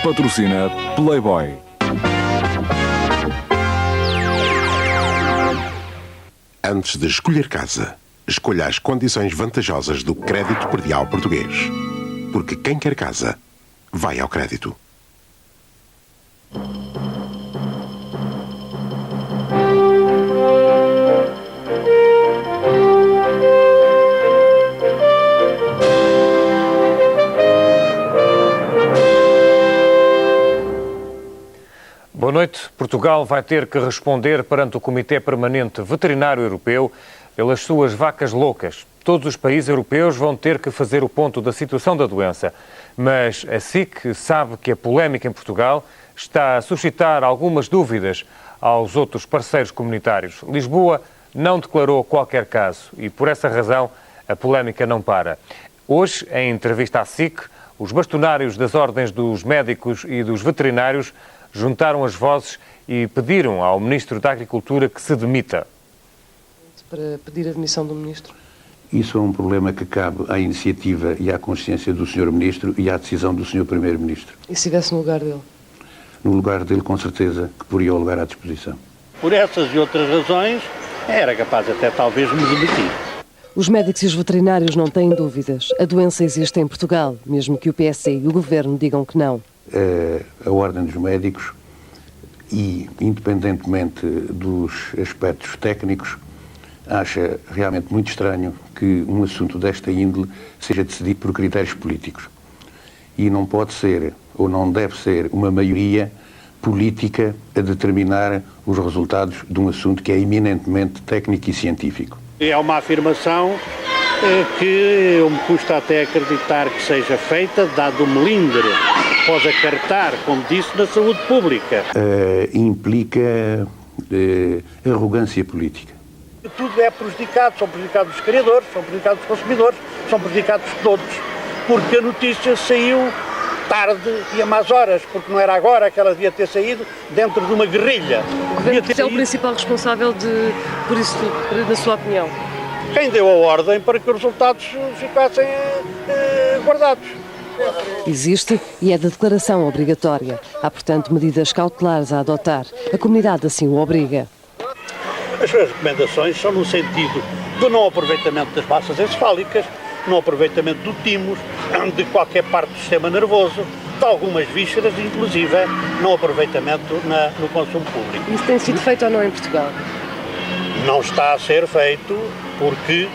Patrocina Playboy. Antes de escolher casa, escolha as condições vantajosas do crédito predial português. Porque quem quer casa, vai ao crédito. Boa noite. Portugal vai ter que responder perante o Comitê Permanente Veterinário Europeu pelas suas vacas loucas. Todos os países europeus vão ter que fazer o ponto da situação da doença. Mas a SIC sabe que a polémica em Portugal está a suscitar algumas dúvidas aos outros parceiros comunitários. Lisboa não declarou qualquer caso e, por essa razão, a polémica não para. Hoje, em entrevista à SIC, os bastonários das ordens dos médicos e dos veterinários juntaram as vozes e pediram ao Ministro da Agricultura que se demita. Para pedir a demissão do Ministro? Isso é um problema que cabe à iniciativa e à consciência do Sr. Ministro e à decisão do Sr. Primeiro-Ministro. E se estivesse no lugar dele? No lugar dele, com certeza, que poria o lugar à disposição. Por essas e outras razões, era capaz até talvez me demitir. Os médicos e os veterinários não têm dúvidas. A doença existe em Portugal, mesmo que o PSD e o Governo digam que não. A Ordem dos Médicos, e independentemente dos aspectos técnicos, acha realmente muito estranho que um assunto desta índole seja decidido por critérios políticos. E não pode ser, ou não deve ser, uma maioria política a determinar os resultados de um assunto que é eminentemente técnico e científico. É uma afirmação que me custa até acreditar que seja feita, dado o melindre que pode acarretar, como disse, na saúde pública. Implica arrogância política. Tudo é prejudicado, são prejudicados os criadores, são prejudicados os consumidores, são prejudicados todos, porque a notícia saiu tarde e a más horas, porque não era agora que ela devia ter saído dentro de uma guerrilha. Você é o principal responsável por isso tudo, na sua opinião? Quem deu a ordem para que os resultados ficassem guardados. Existe e é de declaração obrigatória. Há, portanto, medidas cautelares a adotar. A comunidade assim o obriga. As suas recomendações são no sentido do não aproveitamento das massas encefálicas, no aproveitamento do timo, de qualquer parte do sistema nervoso, de algumas vísceras, inclusive no aproveitamento no consumo público. Isso tem sido feito ou não em Portugal? Não está a ser feito porque,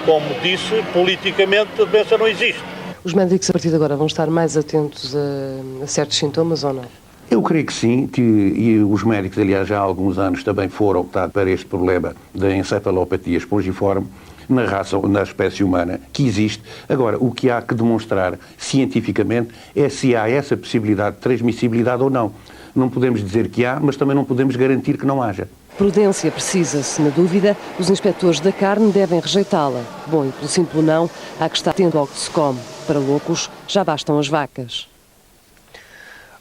como disse, politicamente a doença não existe. Os médicos a partir de agora vão estar mais atentos a certos sintomas ou não? Eu creio que sim, e os médicos, aliás, já há alguns anos também foram optados para este problema da encefalopatia espongiforme na raça, na espécie humana, que existe. Agora, o que há que demonstrar cientificamente é se há essa possibilidade de transmissibilidade ou não. Não podemos dizer que há, mas também não podemos garantir que não haja. Prudência precisa-se. Na dúvida, os inspectores da carne devem rejeitá-la. Bom, e pelo simples não, há que estar atento ao que se come. Para loucos, já bastam as vacas.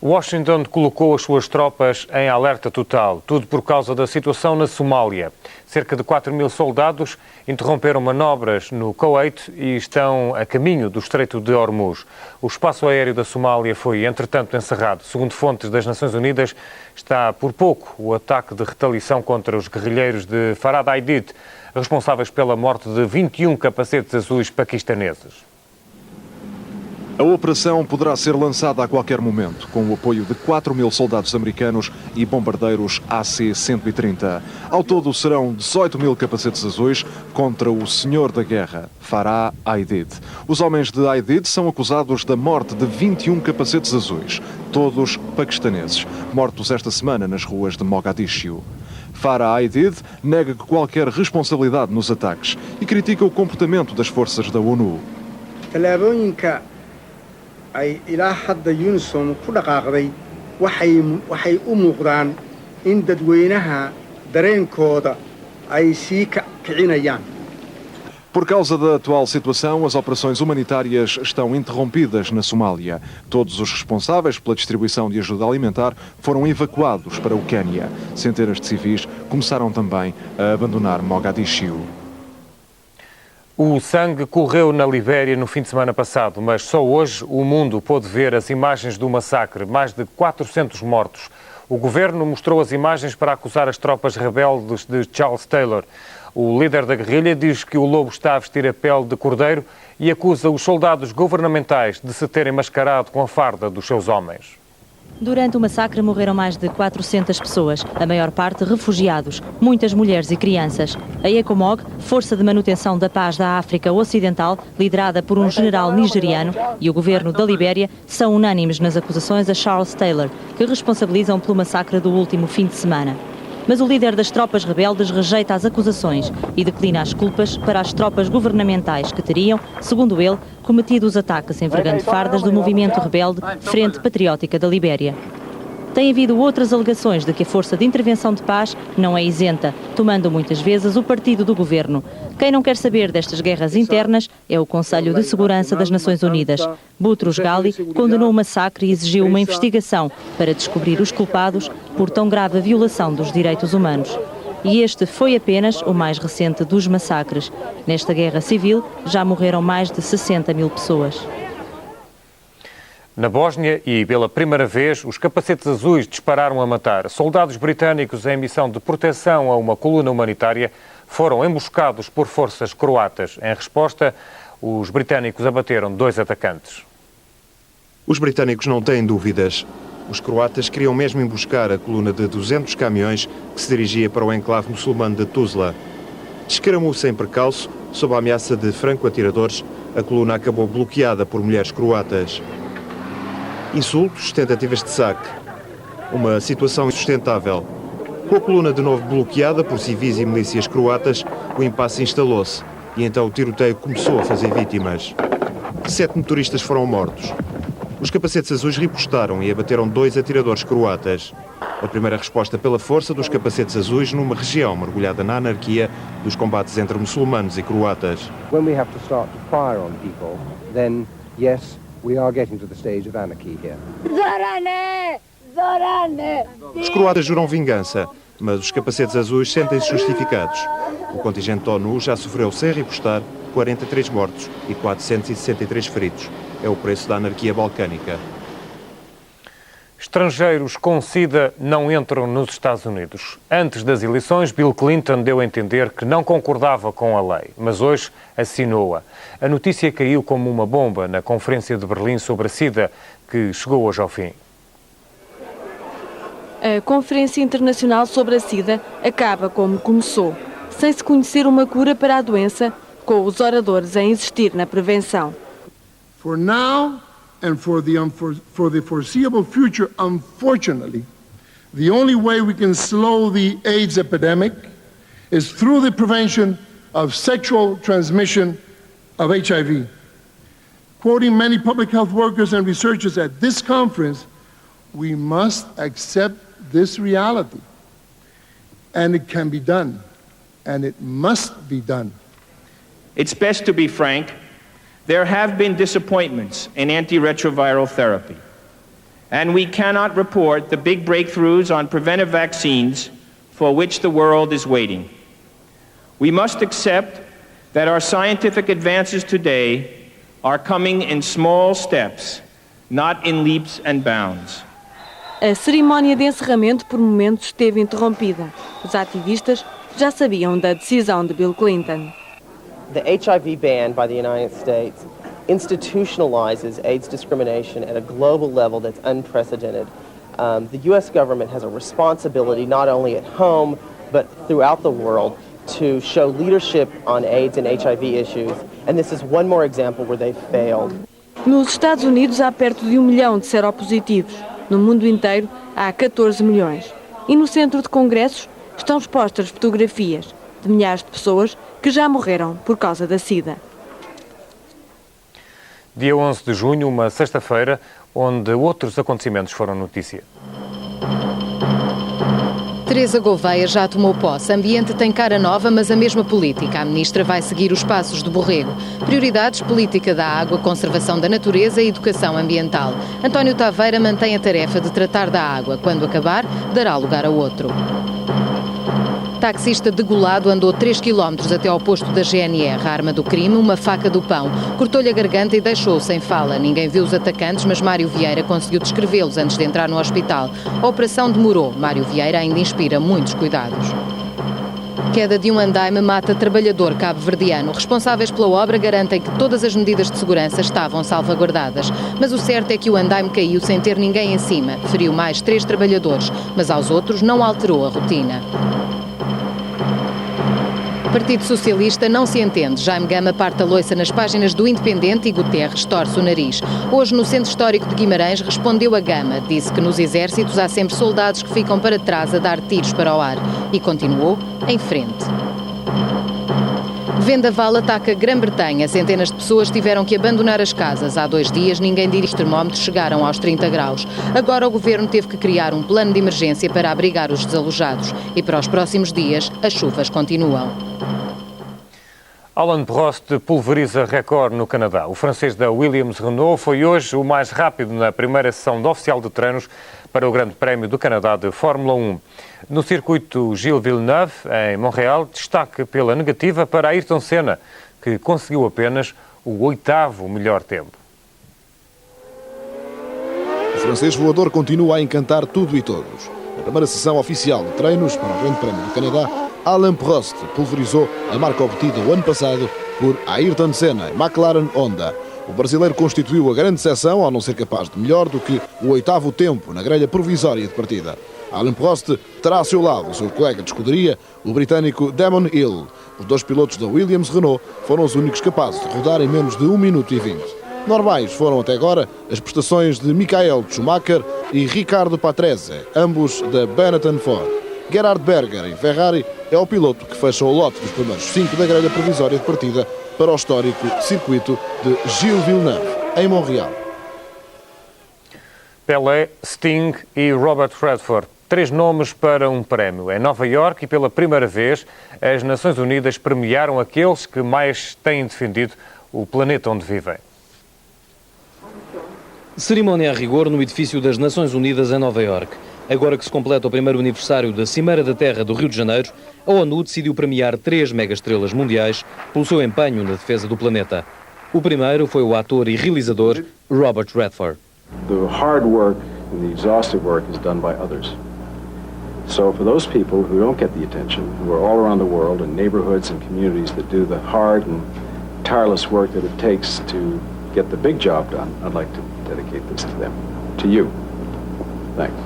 Washington colocou as suas tropas em alerta total, tudo por causa da situação na Somália. Cerca de 4.000 soldados interromperam manobras no Kuwait e estão a caminho do Estreito de Hormuz. O espaço aéreo da Somália foi, entretanto, encerrado. Segundo fontes das Nações Unidas, está por pouco o ataque de retaliação contra os guerrilheiros de Farad Aidid, responsáveis pela morte de 21 capacetes azuis paquistaneses. A operação poderá ser lançada a qualquer momento, com o apoio de 4.000 soldados americanos e bombardeiros AC-130. Ao todo serão 18.000 capacetes azuis contra o senhor da guerra, Farah Aidid. Os homens de Aidid são acusados da morte de 21 capacetes azuis, todos paquistaneses, mortos esta semana nas ruas de Mogadiscio. Farah Aidid nega qualquer responsabilidade nos ataques e critica o comportamento das forças da ONU. ay ilaa hadda UNISOM ku dhaqaaqday waxay u muuqdaan in dadweynaha dareenkooda ay sii kicinayaan. Por causa da atual situação, as operações humanitárias estão interrompidas na Somália. Todos os responsáveis pela distribuição de ajuda alimentar foram evacuados para o Quênia. Centenas de civis começaram também a abandonar Mogadiscio. O sangue correu na Libéria no fim de semana passado, mas só hoje o mundo pôde ver as imagens do massacre. Mais de 400 mortos. O governo mostrou as imagens para acusar as tropas rebeldes de Charles Taylor. O líder da guerrilha diz que o lobo está a vestir a pele de cordeiro e acusa os soldados governamentais de se terem mascarado com a farda dos seus homens. Durante o massacre morreram mais de 400 pessoas, a maior parte refugiados, muitas mulheres e crianças. A ECOMOG, Força de Manutenção da Paz da África Ocidental, liderada por um general nigeriano, e o governo da Libéria são unânimes nas acusações a Charles Taylor, que responsabilizam pelo massacre do último fim de semana. Mas o líder das tropas rebeldes rejeita as acusações e declina as culpas para as tropas governamentais que teriam, segundo ele, cometido os ataques envergando fardas do movimento rebelde Frente Patriótica da Libéria. Tem havido outras alegações de que a Força de Intervenção de Paz não é isenta, tomando muitas vezes o partido do governo. Quem não quer saber destas guerras internas é o Conselho de Segurança das Nações Unidas. Boutros Ghali condenou o massacre e exigiu uma investigação para descobrir os culpados por tão grave violação dos direitos humanos. E este foi apenas o mais recente dos massacres. Nesta guerra civil já morreram mais de 60 mil pessoas. Na Bósnia, e pela primeira vez, os capacetes azuis dispararam a matar. Soldados britânicos em missão de proteção a uma coluna humanitária foram emboscados por forças croatas. Em resposta, os britânicos abateram 2 atacantes. Os britânicos não têm dúvidas. Os croatas queriam mesmo emboscar a coluna de 200 caminhões que se dirigia para o enclave muçulmano de Tuzla. Descaramou-se sem percalço, sob a ameaça de franco-atiradores, a coluna acabou bloqueada por mulheres croatas. Insultos, tentativas de saque. Uma situação insustentável. Com a coluna de novo bloqueada por civis e milícias croatas, o impasse instalou-se e então o tiroteio começou a fazer vítimas. 7 motoristas foram mortos. Os capacetes azuis ripostaram e abateram 2 atiradores croatas. A primeira resposta pela força dos capacetes azuis numa região mergulhada na anarquia dos combates entre muçulmanos e croatas. When we have to start to fire on people, then yes, we are getting to the stage of anarchy here. Os croatas juram vingança, mas os capacetes azuis sentem-se justificados. O contingente da ONU já sofreu, sem ripostar, 43 mortos e 463 feridos. É o preço da anarquia balcânica. Estrangeiros com SIDA não entram nos Estados Unidos. Antes das eleições, Bill Clinton deu a entender que não concordava com a lei, mas hoje assinou-a. A notícia caiu como uma bomba na Conferência de Berlim sobre a SIDA, que chegou hoje ao fim. A Conferência Internacional sobre a SIDA acaba como começou, sem se conhecer uma cura para a doença, com os oradores a insistir na prevenção. For now and for the foreseeable future, unfortunately, the only way we can slow the AIDS epidemic is through the prevention of sexual transmission of HIV. Quoting many public health workers and researchers at this conference, we must accept this reality. And it can be done. And it must be done. It's best to be frank. There have been disappointments in antiretroviral therapy. And we cannot report the big breakthroughs on preventive vaccines for which the world is waiting. We must accept that our scientific advances today are coming in small steps, not in leaps and bounds. A cerimónia de encerramento por momentos esteve interrompida. Os ativistas já sabiam da decisão de Bill Clinton. The HIV ban by the United States institutionalizes AIDS discrimination at a global level that's unprecedented. The U.S. government has a responsibility not only at home but throughout the world to show leadership on AIDS and HIV issues, and this is one more example where they've failed. Nos Estados Unidos há perto de 1 milhão de seropositivos. No mundo inteiro há 14 milhões. E no centro de congressos estão expostas fotografias de milhares de pessoas que já morreram por causa da SIDA. Dia 11 de junho, uma sexta-feira, onde outros acontecimentos foram notícia. Teresa Gouveia já tomou posse. Ambiente tem cara nova, mas a mesma política. A ministra vai seguir os passos do Borrego. Prioridades: política da água, conservação da natureza e educação ambiental. António Taveira mantém a tarefa de tratar da água. Quando acabar, dará lugar a outro. Taxista degolado andou 3 km até ao posto da GNR. A arma do crime, uma faca do pão. Cortou-lhe a garganta e deixou-o sem fala. Ninguém viu os atacantes, mas Mário Vieira conseguiu descrevê-los antes de entrar no hospital. A operação demorou. Mário Vieira ainda inspira muitos cuidados. Queda de um andaime mata trabalhador cabo-verdiano. Responsáveis pela obra garantem que todas as medidas de segurança estavam salvaguardadas. Mas o certo é que o andaime caiu sem ter ninguém em cima. Feriu mais 3 trabalhadores, mas aos outros não alterou a rotina. Partido Socialista não se entende. Jaime Gama parte a loiça nas páginas do Independente e Guterres torce o nariz. Hoje, no Centro Histórico de Guimarães, respondeu a Gama. Disse que nos exércitos há sempre soldados que ficam para trás a dar tiros para o ar. E continuou em frente. Vendaval ataca Grã-Bretanha. Centenas de pessoas tiveram que abandonar as casas. Há 2 dias, ninguém diria que os termómetros chegaram aos 30 graus. Agora o governo teve que criar um plano de emergência para abrigar os desalojados. E para os próximos dias, as chuvas continuam. Alain Prost pulveriza recorde no Canadá. O francês da Williams-Renault foi hoje o mais rápido na primeira sessão oficial de treinos para o Grande Prémio do Canadá de Fórmula 1. No circuito Gilles Villeneuve, em Montreal, destaque pela negativa para Ayrton Senna, que conseguiu apenas o 8º melhor tempo. O francês voador continua a encantar tudo e todos. Na primeira sessão oficial de treinos para o Grande Prémio do Canadá, Alain Prost pulverizou a marca obtida o ano passado por Ayrton Senna e McLaren Honda. O brasileiro constituiu a grande seção ao não ser capaz de melhor do que o 8º tempo na grelha provisória de partida. Alain Prost terá ao seu lado o seu colega de escuderia, o britânico Damon Hill. Os 2 pilotos da Williams-Renault foram os únicos capazes de rodar em menos de 1 minuto e 20. Normais foram até agora as prestações de Michael Schumacher e Riccardo Patrese, ambos da Benetton Ford. Gerhard Berger, em Ferrari, é o piloto que fecha o lote dos primeiros 5 da grelha provisória de partida para o histórico circuito de Gilles Villeneuve, em Montreal. Pelé, Sting e Robert Redford. 3 nomes para um prémio. Em Nova Iorque, e pela primeira vez, as Nações Unidas premiaram aqueles que mais têm defendido o planeta onde vivem. Cerimónia a rigor no edifício das Nações Unidas em Nova Iorque. Agora que se completa o primeiro aniversário da Cimeira da Terra do Rio de Janeiro, a ONU decidiu premiar 3 megastrelas mundiais pelo seu empenho na defesa do planeta. O primeiro foi o ator e realizador Robert Redford. The hard work and the exhaustive work is done by others. So for those people who don't get the attention, who are all around the world in neighborhoods and communities that do the hard and tireless work that it takes to get the big job done, I'd like to dedicate this to them, to you. Thanks.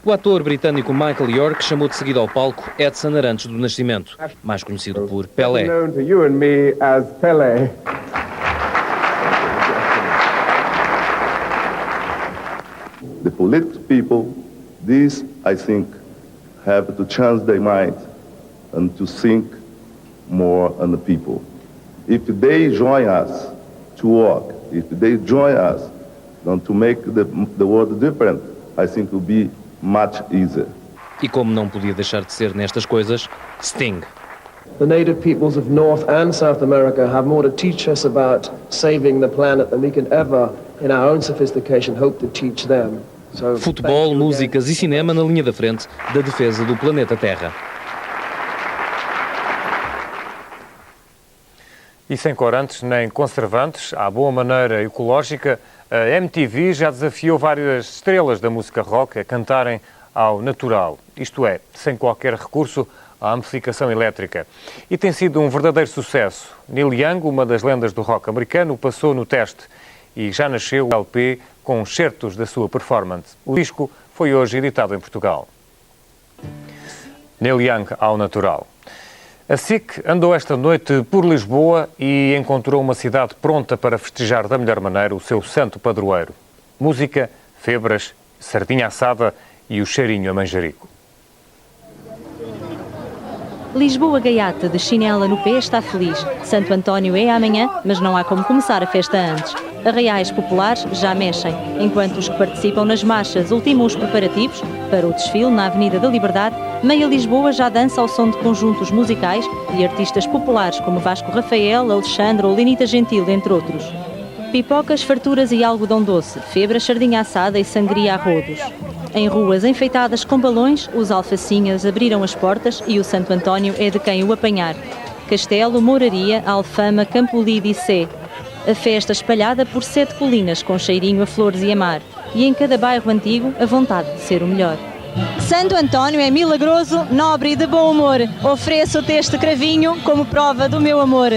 O ator britânico Michael York chamou de seguida ao palco Edson Arantes do Nascimento, mais conhecido por Pelé. Known to you and me as Pelé. The political people, these, I think, have to change their mind and to think more on the people. If they join us to work, if they join us to make the world different, I think it will be much easier. E como não podia deixar de ser nestas coisas, Sting. The native peoples of North and South America have more to teach us about saving the planet than we can ever, in our own sophistication, hope to teach them. So, futebol, músicas e cinema na linha da frente da defesa do planeta Terra. E sem corantes nem conservantes, à boa maneira ecológica, a MTV já desafiou várias estrelas da música rock a cantarem ao natural, isto é, sem qualquer recurso à amplificação elétrica. E tem sido um verdadeiro sucesso. Neil Young, uma das lendas do rock americano, passou no teste e já nasceu o LP com excertos da sua performance. O disco foi hoje editado em Portugal. Neil Young ao natural. A SIC andou esta noite por Lisboa e encontrou uma cidade pronta para festejar da melhor maneira o seu santo padroeiro. Música, febras, sardinha assada e o cheirinho a manjerico. Lisboa Gaiata, de chinela no pé, está feliz. Santo António é amanhã, mas não há como começar a festa antes. Arraiais populares já mexem, enquanto os que participam nas marchas ultimam os preparativos para o desfile na Avenida da Liberdade. Meia Lisboa já dança ao som de conjuntos musicais e artistas populares como Vasco Rafael, Alexandre ou Lenita Gentil, entre outros. Pipocas, farturas e algodão doce, febra, sardinha assada e sangria a rodos. Em ruas enfeitadas com balões, os alfacinhas abriram as portas e o Santo António é de quem o apanhar. Castelo, Mouraria, Alfama, Campolide e Sé. A festa espalhada por 7 colinas com cheirinho a flores e a mar. E em cada bairro antigo, a vontade de ser o melhor. Santo António é milagroso, nobre e de bom humor. Ofereço-te este cravinho como prova do meu amor.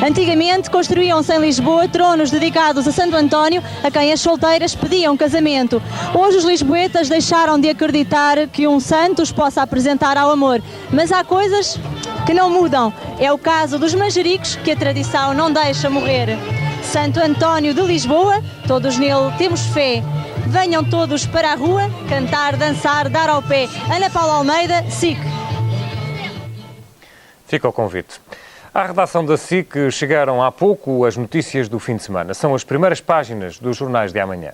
Antigamente construíam-se em Lisboa tronos dedicados a Santo António, a quem as solteiras pediam casamento. Hoje os lisboetas deixaram de acreditar que um santo os possa apresentar ao amor. Mas há coisas que não mudam. É o caso dos manjericos que a tradição não deixa morrer. Santo António de Lisboa, todos nele temos fé. Venham todos para a rua, cantar, dançar, dar ao pé. Ana Paula Almeida, SIC. Fica o convite. À redação da SIC chegaram há pouco as notícias do fim de semana. São as primeiras páginas dos jornais de amanhã.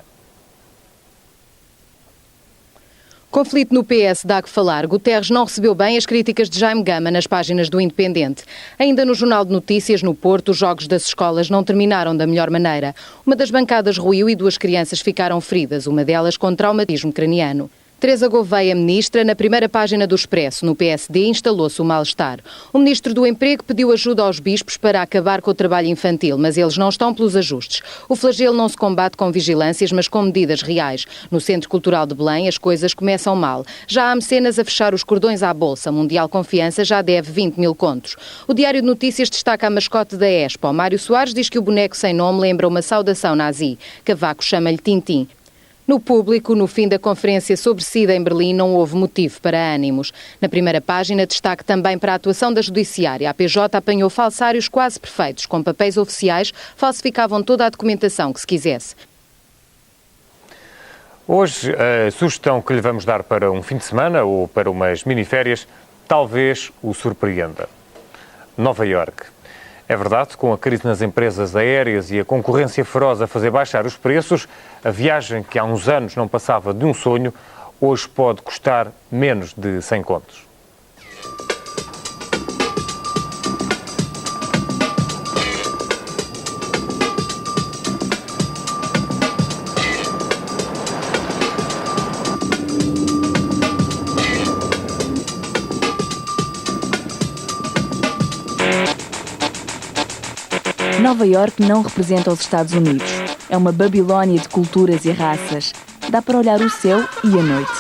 Conflito no PS dá que falar. Guterres não recebeu bem as críticas de Jaime Gama nas páginas do Independente. Ainda no Jornal de Notícias, no Porto, os jogos das escolas não terminaram da melhor maneira. Uma das bancadas ruiu e 2 crianças ficaram feridas, uma delas com traumatismo craniano. Teresa Gouveia, ministra, na primeira página do Expresso, no PSD, instalou-se o mal-estar. O ministro do Emprego pediu ajuda aos bispos para acabar com o trabalho infantil, mas eles não estão pelos ajustes. O flagelo não se combate com vigilâncias, mas com medidas reais. No Centro Cultural de Belém, as coisas começam mal. Já há mecenas a fechar os cordões à Bolsa. Mundial Confiança já deve 20 mil contos. O Diário de Notícias destaca a mascote da Expo. Mário Soares diz que o boneco sem nome lembra uma saudação nazi. Cavaco chama-lhe Tintim. No Público, no fim da conferência sobre SIDA em Berlim, não houve motivo para ânimos. Na primeira página, destaque também para a atuação da Judiciária. A PJ apanhou falsários quase perfeitos. Com papéis oficiais, falsificavam toda a documentação que se quisesse. Hoje, a sugestão que lhe vamos dar para um fim de semana ou para umas miniférias, talvez o surpreenda. Nova Iorque. É verdade, com a crise nas empresas aéreas e a concorrência feroz a fazer baixar os preços, a viagem que há uns anos não passava de um sonho, hoje pode custar menos de 100 contos. Nova Iorque não representa os Estados Unidos. É uma Babilónia de culturas e raças. Dá para olhar o céu e a noite.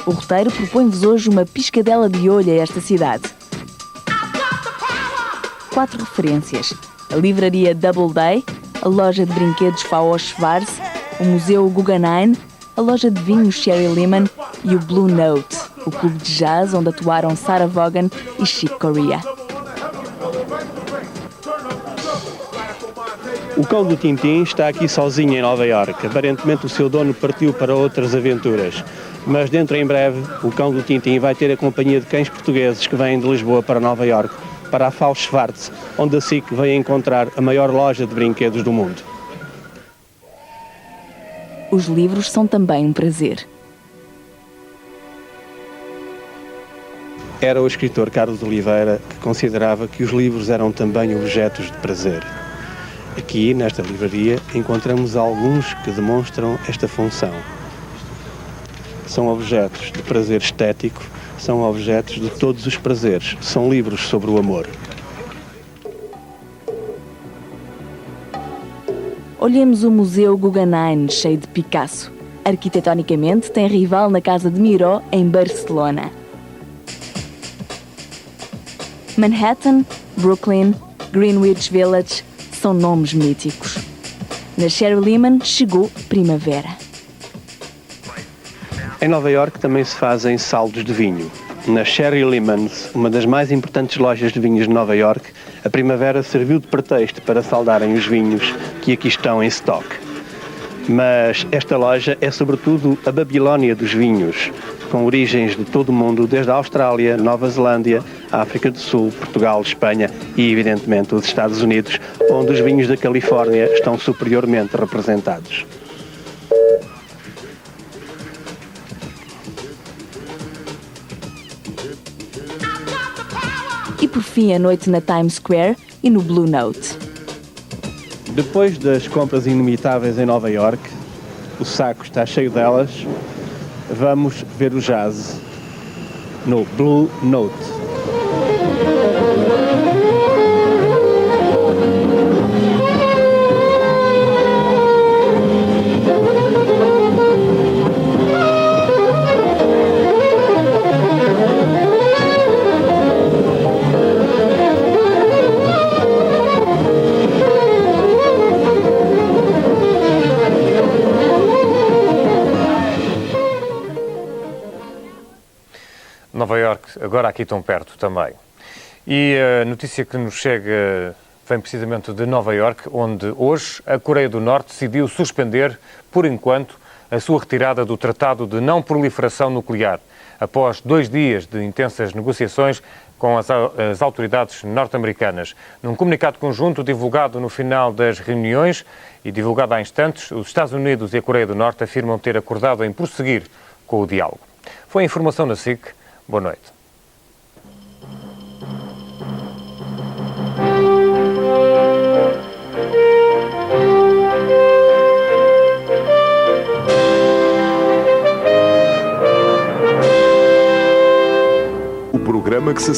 O roteiro propõe-vos hoje uma piscadela de olho a esta cidade. 4 referências. A livraria Doubleday, a loja de brinquedos Fao Schwarz, o museu Guggenheim, a loja de vinhos Sherry Lehman e o Blue Note, o clube de jazz onde atuaram Sarah Vaughan e Chick Corea. O cão do Tintim está aqui sozinho em Nova Iorque. Aparentemente o seu dono partiu para outras aventuras. Mas dentro em breve, o cão do Tintim vai ter a companhia de cães portugueses que vêm de Lisboa para Nova Iorque, para a Fao Schwarz, onde a SIC vai encontrar a maior loja de brinquedos do mundo. Os livros são também um prazer. Era o escritor Carlos Oliveira que considerava que os livros eram também objetos de prazer. Aqui, nesta livraria, encontramos alguns que demonstram esta função. São objetos de prazer estético, são objetos de todos os prazeres, são livros sobre o amor. Olhemos o Museu Guggenheim, cheio de Picasso. Arquitetonicamente, tem rival na Casa de Miró, em Barcelona. Manhattan, Brooklyn, Greenwich Village são nomes míticos. Na Sherry Lehman chegou primavera. Em Nova Iorque também se fazem saldos de vinho. Na Sherry Lehman, uma das mais importantes lojas de vinhos de Nova Iorque, a primavera serviu de pretexto para saldarem os vinhos que aqui estão em stock. Mas esta loja é sobretudo a Babilónia dos vinhos, com origens de todo o mundo, desde a Austrália, Nova Zelândia, a África do Sul, Portugal, Espanha e, evidentemente, os Estados Unidos, onde os vinhos da Califórnia estão superiormente representados. E por fim a noite na Times Square e no Blue Note. Depois das compras inimitáveis em Nova Iorque, o saco está cheio delas, vamos ver o jazz no Blue Note. Nova Iorque, agora aqui tão perto também. E a notícia que nos chega vem precisamente de Nova Iorque, onde hoje a Coreia do Norte decidiu suspender, por enquanto, a sua retirada do Tratado de Não Proliferação Nuclear, após 2 dias de intensas negociações com as autoridades norte-americanas. Num comunicado conjunto divulgado no final das reuniões e divulgado há instantes, os Estados Unidos e a Coreia do Norte afirmam ter acordado em prosseguir com o diálogo. Foi a informação na SIC. Boa noite. O programa que se